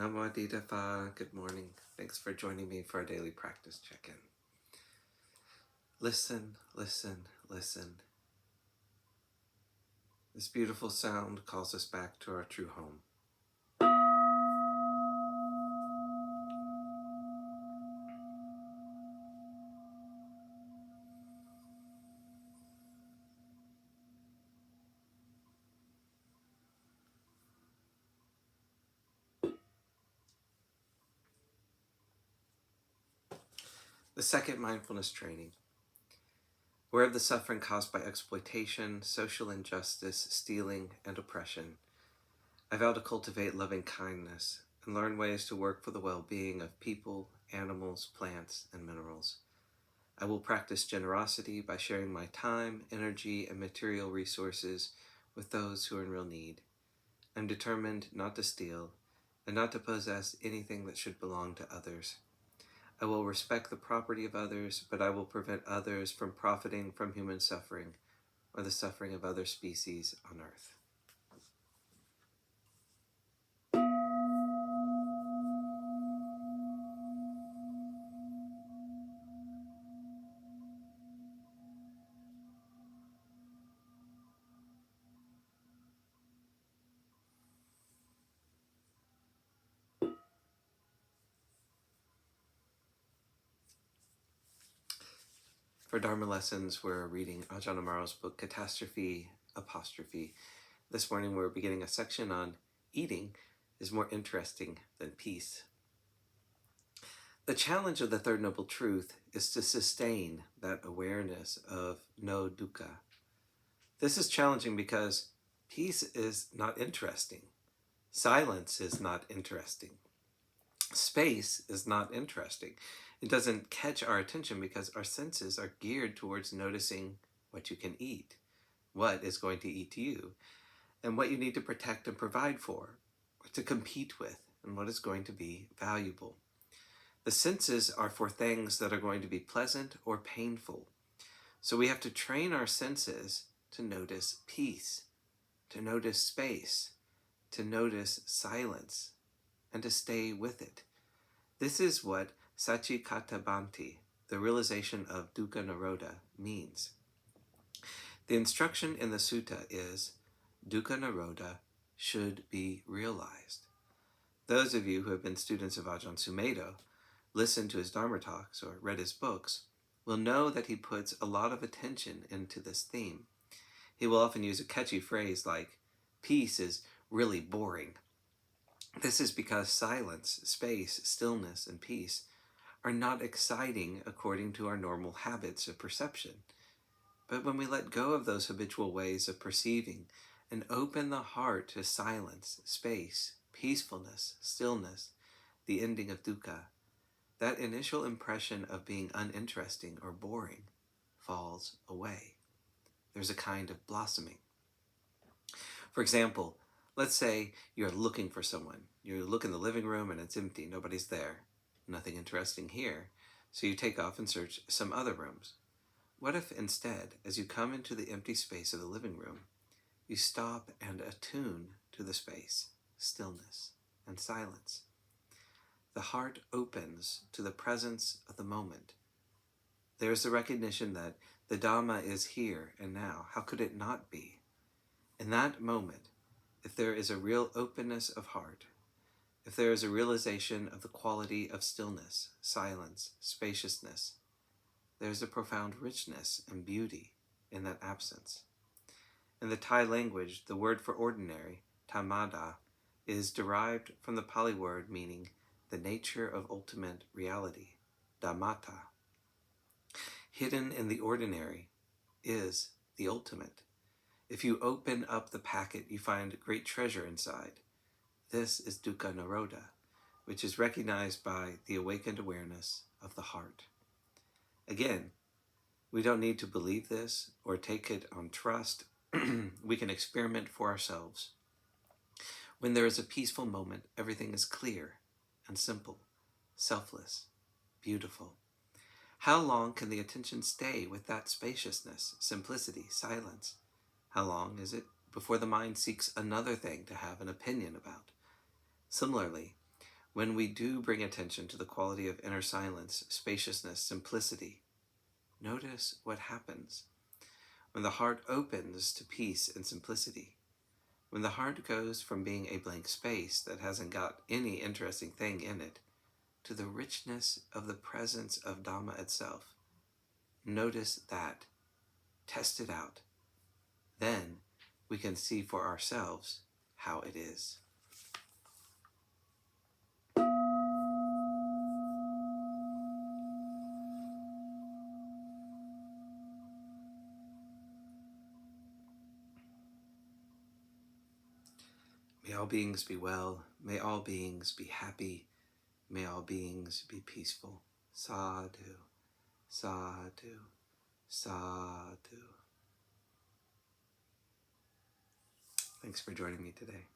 Namo Phat. Good morning. Thanks for joining me for our daily practice check-in. Listen, listen, listen. This beautiful sound calls us back to our true home. The second mindfulness training. Aware of the suffering caused by exploitation, social injustice, stealing, and oppression, I vow to cultivate loving kindness and learn ways to work for the well-being of people, animals, plants, and minerals. I will practice generosity by sharing my time, energy, and material resources with those who are in real need. I'm determined not to steal and not to possess anything that should belong to others. I will respect the property of others, but I will prevent others from profiting from human suffering or the suffering of other species on earth. For Dharma lessons, we're reading Ajahn Amaro's book, Catastrophe, Apostrophe. This morning we're beginning a section on eating is more interesting than peace. The challenge of the Third Noble Truth is to sustain that awareness of no dukkha. This is challenging because peace is not interesting. Silence is not interesting. Space is not interesting. It doesn't catch our attention because our senses are geared towards noticing what you can eat, what is going to eat you, and what you need to protect and provide for, or to compete with, and what is going to be valuable. The senses are for things that are going to be pleasant or painful. So we have to train our senses to notice peace, to notice space, to notice silence, and to stay with it. This is what Satchikata Bhante, the realization of dukkha nirodha, means. The instruction in the sutta is, dukkha nirodha should be realized. Those of you who have been students of Ajahn Sumedho, listened to his Dharma talks, or read his books, will know that he puts a lot of attention into this theme. He will often use a catchy phrase like, peace is really boring. This is because silence, space, stillness, and peace are not exciting according to our normal habits of perception. But when we let go of those habitual ways of perceiving and open the heart to silence, space, peacefulness, stillness, the ending of dukkha, that initial impression of being uninteresting or boring falls away. There's a kind of blossoming. For example, let's say you're looking for someone. You look in the living room and it's empty, nobody's there. Nothing interesting here, so you take off and search some other rooms. What if instead, as you come into the empty space of the living room, you stop and attune to the space, stillness, and silence? The heart opens to the presence of the moment. There is the recognition that the Dhamma is here and now. How could it not be? In that moment, if there is a real openness of heart, if there is a realization of the quality of stillness, silence, spaciousness, there is a profound richness and beauty in that absence. In the Thai language, the word for ordinary, tamada, is derived from the Pali word meaning the nature of ultimate reality, dhammata. Hidden in the ordinary is the ultimate. If you open up the packet, you find great treasure inside. This is dukkha nirodha, which is recognized by the awakened awareness of the heart. Again, we don't need to believe this or take it on trust. We can experiment for ourselves. When there is a peaceful moment, everything is clear and simple, selfless, beautiful. How long can the attention stay with that spaciousness, simplicity, silence? How long is it before the mind seeks another thing to have an opinion about? Similarly, When we do bring attention to the quality of inner silence, spaciousness, simplicity, notice what happens. When the heart opens to peace and simplicity, when the heart goes from being a blank space that hasn't got any interesting thing in it, to the richness of the presence of Dhamma itself, notice that. Test it out. Then we can see for ourselves how it is. May all beings be well. May all beings be happy. May all beings be peaceful. Sadhu, sadhu, sadhu. Thanks for joining me today.